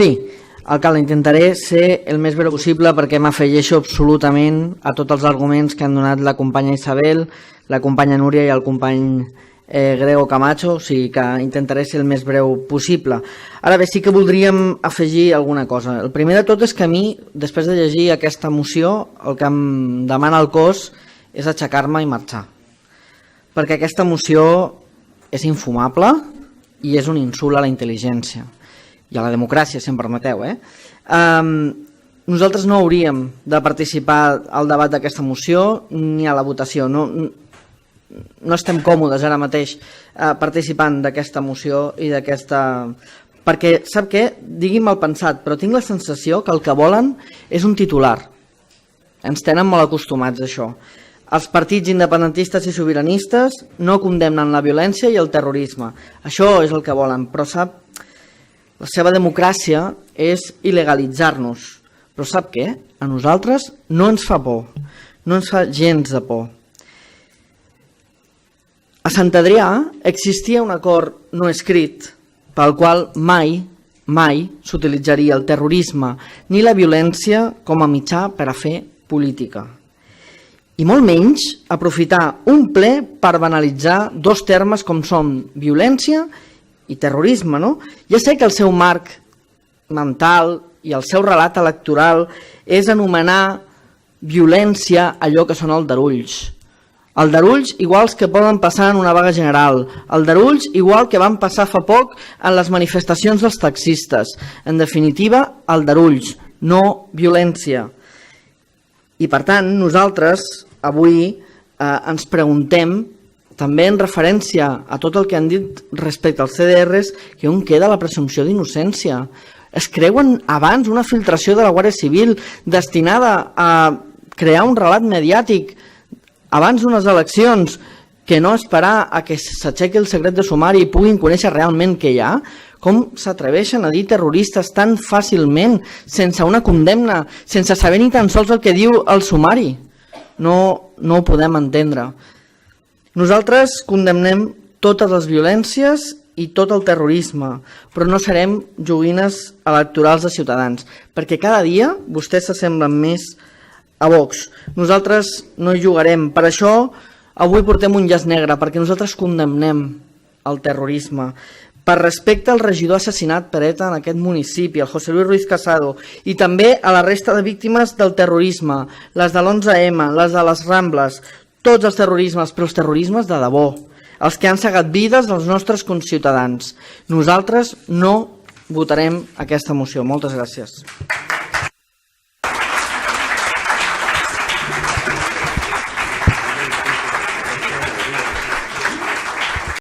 Sí, alcalde, intentaré ser el més breu possible perquè m'afegeixo absolutament a tots els arguments que han donat la companya Isabel, la companya Núria i el company Grego Camacho, o sigui que intentaré ser el més breu possible. Ara bé, sí que voldríem afegir alguna cosa. El primer de tot és que a mi, després de llegir aquesta moció, el que em demana el cos és aixecar-me i marxar. Perquè aquesta moció és infumable i és un insult a la intel·ligència i a la democràcia, si em permeteu. Nosaltres no hauríem de participar al debat d'aquesta moció ni a la votació. No estem còmodes ara mateix participant d'aquesta moció i d'aquesta... Perquè, sap què? Digui mal pensat, però tinc la sensació que el que volen és un titular. Ens tenen molt acostumats a això. Els partits independentistes i sobiranistes no condemnen la violència i el terrorisme. Això és el que volen, però sap, la seva democràcia és il·legalitzar-nos. Però sap què? A nosaltres no ens fa por, no ens fa gens de por. A Sant Adrià existia un acord no escrit pel qual mai s'utilitzaria el terrorisme ni la violència com a mitjà per a fer política. I molt menys aprofitar un ple per banalitzar dos termes com són violència i terrorisme. Ja sé que el seu marc mental i el seu relat electoral és anomenar violència allò que són aldarulls. Aldarulls iguals que poden passar en una vaga general, aldarulls igual que van passar fa poc en les manifestacions dels taxistes. En definitiva, aldarulls, no violència. I per tant, nosaltres avui ens preguntem, també en referència a tot el que han dit respecte als CDRs, que on queda la presumpció d'innocència. Es creuen abans una filtració de la Guàrdia Civil destinada a crear un relat mediàtic abans d'unes eleccions que no esperar a que s'aixequi el secret de sumari i puguin conèixer realment què hi ha? Com s'atreveixen a dir terroristes tan fàcilment, sense una condemna, sense saber ni tan sols el que diu el sumari? No ho podem entendre. Nosaltres condemnem totes les violències i tot el terrorisme, però no serem joguines electorals de Ciutadans, perquè cada dia vostès s'assemblen més a Vox. Nosaltres no hi jugarem. Per això avui portem un llaç negre, perquè nosaltres condemnem el terrorisme. Per respecte al regidor assassinat per ETA en aquest municipi, el José Luis Ruiz Casado, i també a la resta de víctimes del terrorisme, les de l'11M, les de les Rambles, tots els terrorismes, però els terrorismes de debò, els que han cegat vides dels nostres conciutadans. Nosaltres no votarem aquesta moció. Moltes gràcies.